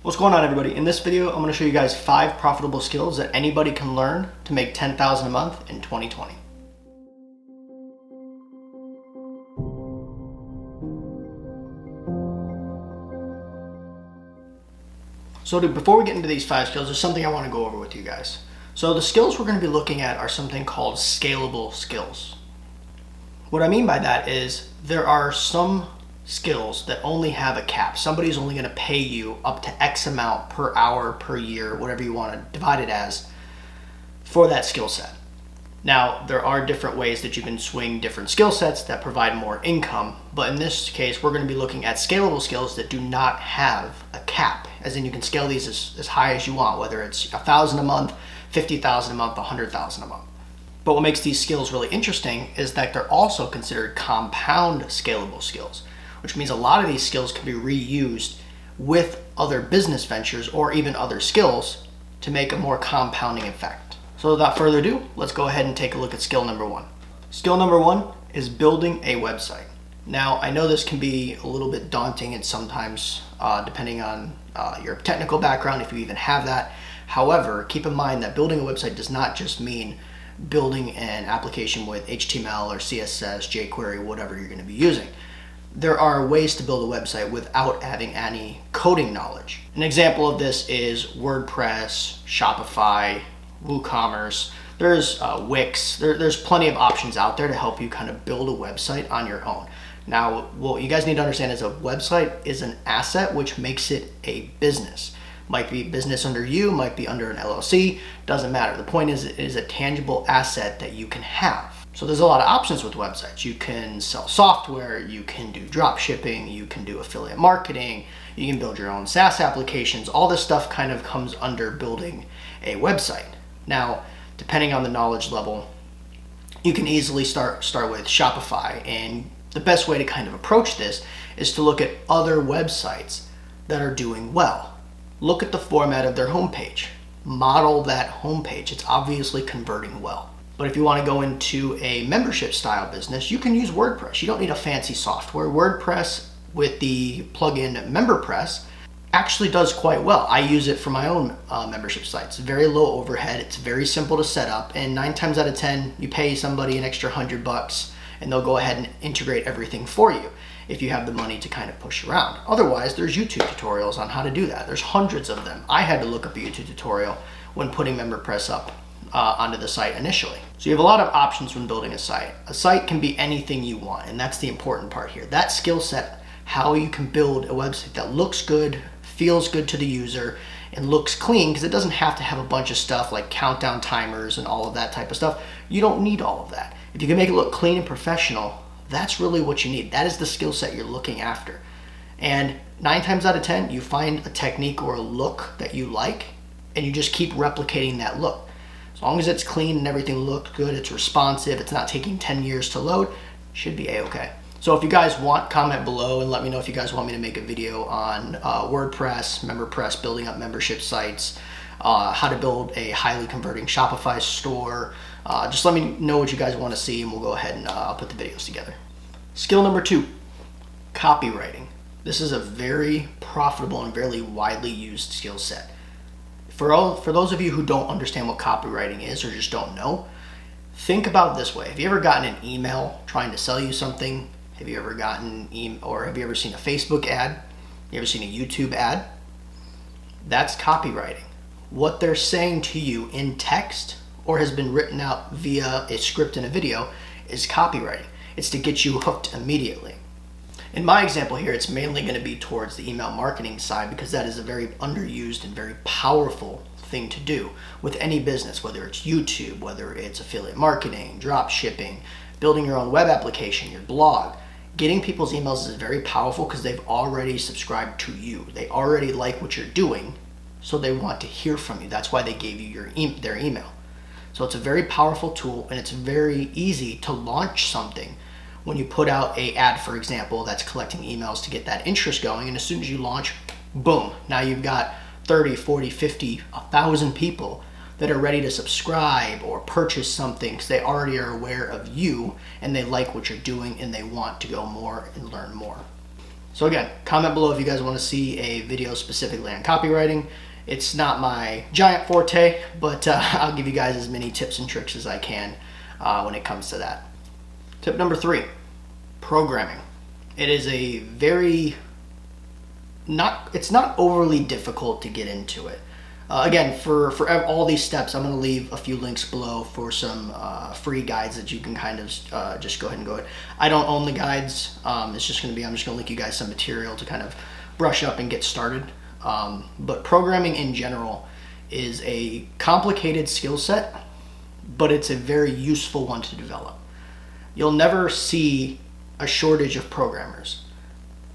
What's going on, everybody? In this video, I'm going to show you guys 5 profitable skills that anybody can learn to make $10,000 a month in 2020. Before we get into these 5 skills, there's something I want to go over with you guys. So the skills we're going to be looking at are something called scalable skills. What I mean by that is there are some skills that only have a cap. Somebody's only going to pay you up to X amount per hour, per year, whatever you want to divide it as, for that skill set. Now, there are different ways that you can swing different skill sets that provide more income, but in this case, we're going to be looking at scalable skills that do not have a cap, as in you can scale these as high as you want, whether it's $1,000 a month, $50,000 a month, $100,000 a month. But what makes these skills really interesting is that they're also considered compound scalable skills, which means a lot of these skills can be reused with other business ventures or even other skills to make a more compounding effect. So without further ado, let's go ahead and take a look at skill number 1. Skill number 1 is building a website. Now, I know this can be a little bit daunting and sometimes depending on your technical background, if you even have that. However, keep in mind that building a website does not just mean building an application with HTML or CSS, jQuery, whatever you're going to be using. There are ways to build a website without having any coding knowledge. An example of this is WordPress, Shopify, WooCommerce. There's Wix. There's plenty of options out there to help you kind of build a website on your own. Now, what you guys need to understand is a website is an asset, which makes it a business. Might be business under you, might be under an LLC, doesn't matter. The point is, it is a tangible asset that you can have. So there's a lot of options with websites. You can sell software, you can do drop shipping, you can do affiliate marketing, you can build your own SaaS applications. All this stuff kind of comes under building a website. Now, depending on the knowledge level, you can easily start with Shopify, and the best way to kind of approach this is to look at other websites that are doing well. Look at the format of their homepage. Model that homepage. It's obviously converting well. But if you want to go into a membership style business, you can use WordPress. You don't need a fancy software. WordPress with the plugin MemberPress actually does quite well. I use it for my own membership sites. Very low overhead. It's very simple to set up. And 9 times out of 10, you pay somebody an extra $100 and they'll go ahead and integrate everything for you if you have the money to kind of push around. Otherwise, there's YouTube tutorials on how to do that. There's hundreds of them. I had to look up a YouTube tutorial when putting MemberPress up onto the site initially. So you have a lot of options when building a site. A site can be anything you want, and that's the important part here. That skill set, how you can build a website that looks good, feels good to the user, and looks clean, because it doesn't have to have a bunch of stuff like countdown timers and all of that type of stuff. You don't need all of that. If you can make it look clean and professional, that's really what you need. That is the skill set you're looking after. And 9 times out of 10, you find a technique or a look that you like, and you just keep replicating that look. As long as it's clean and everything looks good, it's responsive, it's not taking 10 years to load, should be a-okay. So if you guys want, comment below and let me know if you guys want me to make a video on WordPress, MemberPress, building up membership sites, how to build a highly converting Shopify store. Just let me know what you guys want to see and we'll go ahead and I'll put the videos together. Skill number 2, copywriting. This is a very profitable and very widely used skill set. For those of you who don't understand what copywriting is or just don't know, think about it this way. Have you ever gotten an email trying to sell you something? Have you ever gotten have you ever seen a Facebook ad? You ever seen a YouTube ad? That's copywriting. What they're saying to you in text or has been written out via a script and a video is copywriting. It's to get you hooked immediately. In my example here, it's mainly going to be towards the email marketing side because that is a very underused and very powerful thing to do with any business, whether it's YouTube, whether it's affiliate marketing, drop shipping, building your own web application, your blog. Getting people's emails is very powerful because they've already subscribed to you. They already like what you're doing, so they want to hear from you. That's why they gave you their email. So it's a very powerful tool, and it's very easy to launch something when you put out an ad, for example, that's collecting emails to get that interest going. And as soon as you launch, boom, now you've got 30, 40, 50, 1,000 people that are ready to subscribe or purchase something because they already are aware of you and they like what you're doing and they want to go more and learn more. So again, comment below if you guys want to see a video specifically on copywriting. It's not my giant forte, but I'll give you guys as many tips and tricks as I can when it comes to that. Tip number 3, programming. It is a it's not overly difficult to get into it. Again, for all these steps, I'm going to leave a few links below for some free guides that you can kind of just go ahead and go ahead. I don't own the guides. It's just going to be, I'm just going to link you guys some material to kind of brush up and get started. But programming in general is a complicated skill set, but it's a very useful one to develop. You'll never see a shortage of programmers,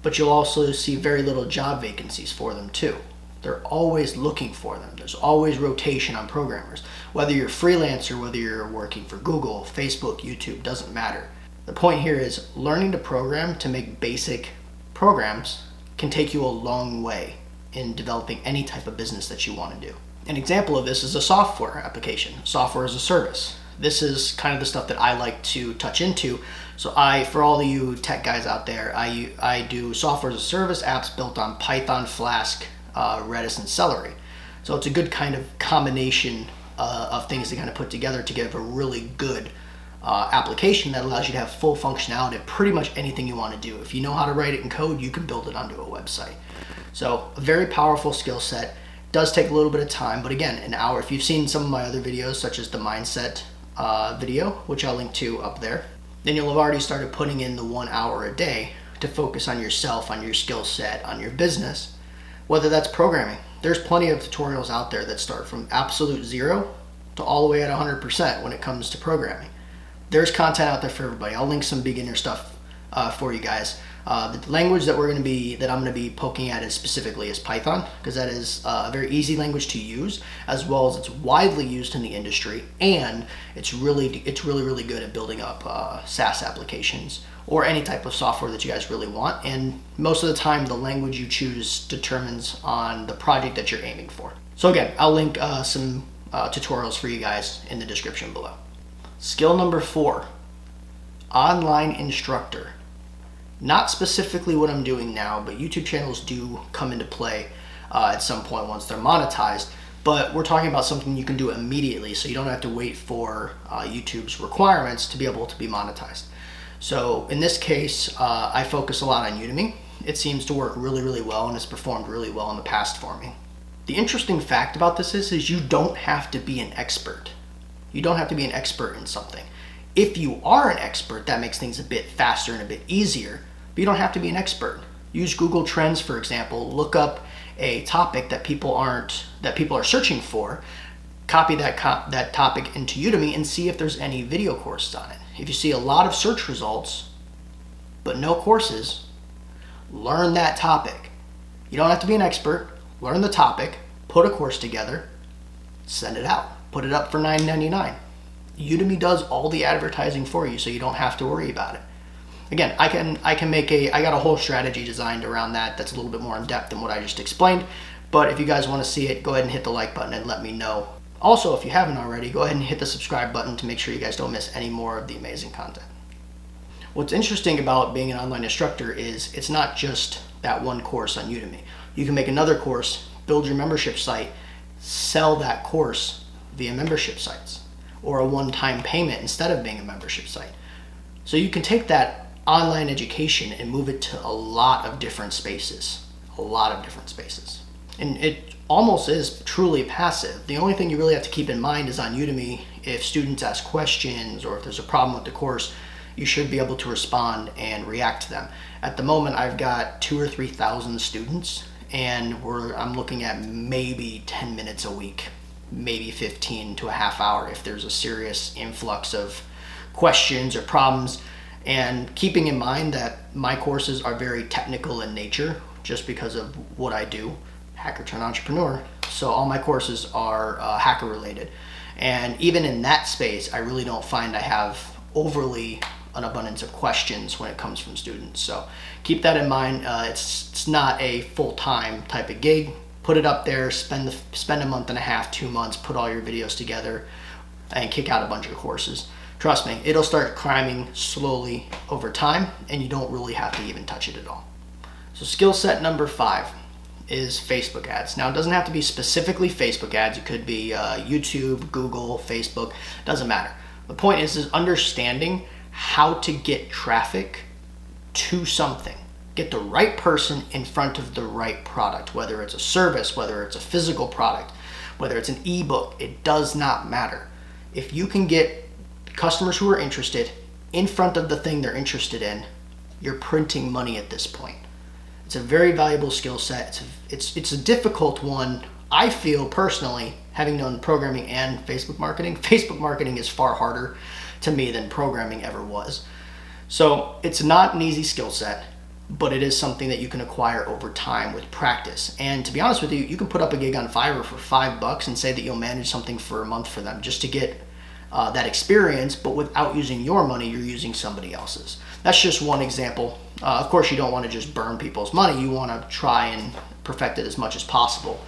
but you'll also see very little job vacancies for them too. They're always looking for them. There's always rotation on programmers. Whether you're a freelancer, whether you're working for Google, Facebook, YouTube, doesn't matter. The point here is learning to program to make basic programs can take you a long way in developing any type of business that you want to do. An example of this is a software application, software as a service. This is kind of the stuff that I like to touch into. So for all of you tech guys out there, I do software as a service apps built on Python, Flask, Redis, and Celery. So it's a good kind of combination of things to kind of put together to give a really good application that allows you to have full functionality of pretty much anything you want to do. If you know how to write it in code, you can build it onto a website. So a very powerful skill set. Does take a little bit of time, but again, an hour. If you've seen some of my other videos, such as the mindset video, which I'll link to up there, then you'll have already started putting in the 1 hour a day to focus on yourself, on your skill set, on your business, whether that's programming. There's plenty of tutorials out there that start from absolute 0 to all the way at 100% when it comes to programming. There's content out there for everybody. I'll link some beginner stuff for you guys. The language that I'm going to be poking at specifically is Python, because that is a very easy language to use, as well as it's widely used in the industry, and it's really good at building up SaaS applications or any type of software that you guys really want. And most of the time, the language you choose determines on the project that you're aiming for. So again, I'll link some tutorials for you guys in the description below. Skill number 4, online instructor. Not specifically what I'm doing now, but YouTube channels do come into play at some point once they're monetized. But we're talking about something you can do immediately, so you don't have to wait for YouTube's requirements to be able to be monetized. So in this case, I focus a lot on Udemy. It seems to work really, really well, and it's performed really well in the past for me. The interesting fact about this is you don't have to be an expert. You don't have to be an expert in something. If you are an expert, that makes things a bit faster and a bit easier, but you don't have to be an expert. Use Google Trends, for example. Look up a topic that people are searching for, copy that topic into Udemy, and see if there's any video courses on it. If you see a lot of search results, but no courses, learn that topic. You don't have to be an expert. Learn the topic, put a course together, send it out. Put it up for $9.99. Udemy does all the advertising for you, so you don't have to worry about it. Again, I got a whole strategy designed around that that's a little bit more in depth than what I just explained. But if you guys want to see it, go ahead and hit the like button and let me know. Also, if you haven't already, go ahead and hit the subscribe button to make sure you guys don't miss any more of the amazing content. What's interesting about being an online instructor is it's not just that one course on Udemy. You can make another course, build your membership site, sell that course via membership sites, or a one-time payment instead of being a membership site. So you can take that online education and move it to a lot of different spaces. And it almost is truly passive. The only thing you really have to keep in mind is on Udemy, if students ask questions or if there's a problem with the course, you should be able to respond and react to them. At the moment, I've got 2,000 or 3,000 students, and I'm looking at maybe 10 minutes a week, maybe 15 to a half hour if there's a serious influx of questions or problems. And keeping in mind that my courses are very technical in nature just because of what I do, hacker to an entrepreneur. So all my courses are hacker related. And even in that space, I really don't find I have overly an abundance of questions when it comes from students. So keep that in mind. It's not a full-time type of gig. Put it up there, spend a month and a half, 2 months, put all your videos together, and kick out a bunch of courses. Trust me, it'll start climbing slowly over time, and you don't really have to even touch it at all. So skill set number 5 is Facebook ads. Now, it doesn't have to be specifically Facebook ads. It could be YouTube, Google, Facebook, doesn't matter. The point is understanding how to get traffic to something. Get the right person in front of the right product, whether it's a service, whether it's a physical product, whether it's an ebook, it does not matter. If you can get customers who are interested in front of the thing they're interested in, you're printing money at this point. It's a very valuable skill set. It's a difficult one. I feel personally, having done programming and Facebook marketing is far harder to me than programming ever was. So it's not an easy skill set, but it is something that you can acquire over time with practice. And to be honest with you, you can put up a gig on Fiverr for $5 and say that you'll manage something for a month for them just to get that experience, but without using your money, you're using somebody else's. That's just one example. Of course, you don't want to just burn people's money. You want to try and perfect it as much as possible.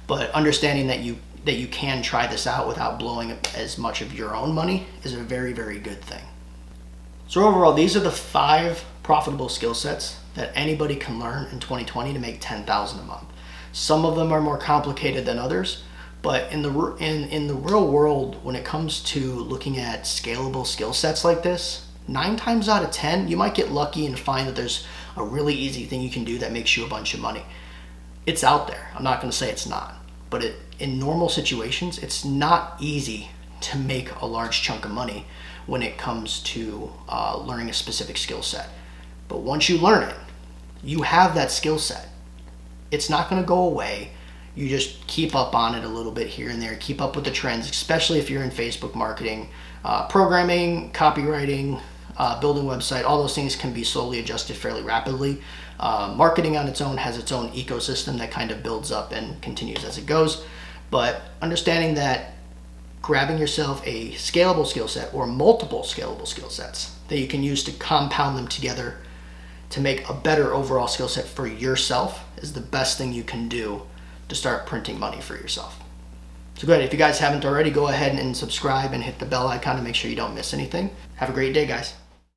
But understanding that you can try this out without blowing as much of your own money is a very, very good thing. So overall, these are the 5 profitable skill sets that anybody can learn in 2020 to make $10,000 a month. Some of them are more complicated than others, but in the real world, when it comes to looking at scalable skill sets like this, 9 times out of 10, you might get lucky and find that there's a really easy thing you can do that makes you a bunch of money. It's out there. I'm not going to say it's not, but in normal situations, it's not easy to make a large chunk of money when it comes to learning a specific skill set. But once you learn it, you have that skill set. It's not going to go away. You just keep up on it a little bit here and there, keep up with the trends, especially if you're in Facebook marketing, programming, copywriting, building a website. All those things can be slowly adjusted fairly rapidly. Marketing on its own has its own ecosystem that kind of builds up and continues as it goes. But understanding that grabbing yourself a scalable skill set or multiple scalable skill sets that you can use to compound them together to make a better overall skill set for yourself is the best thing you can do to start printing money for yourself. So go ahead, if you guys haven't already, go ahead and subscribe and hit the bell icon to make sure you don't miss anything. Have a great day, guys.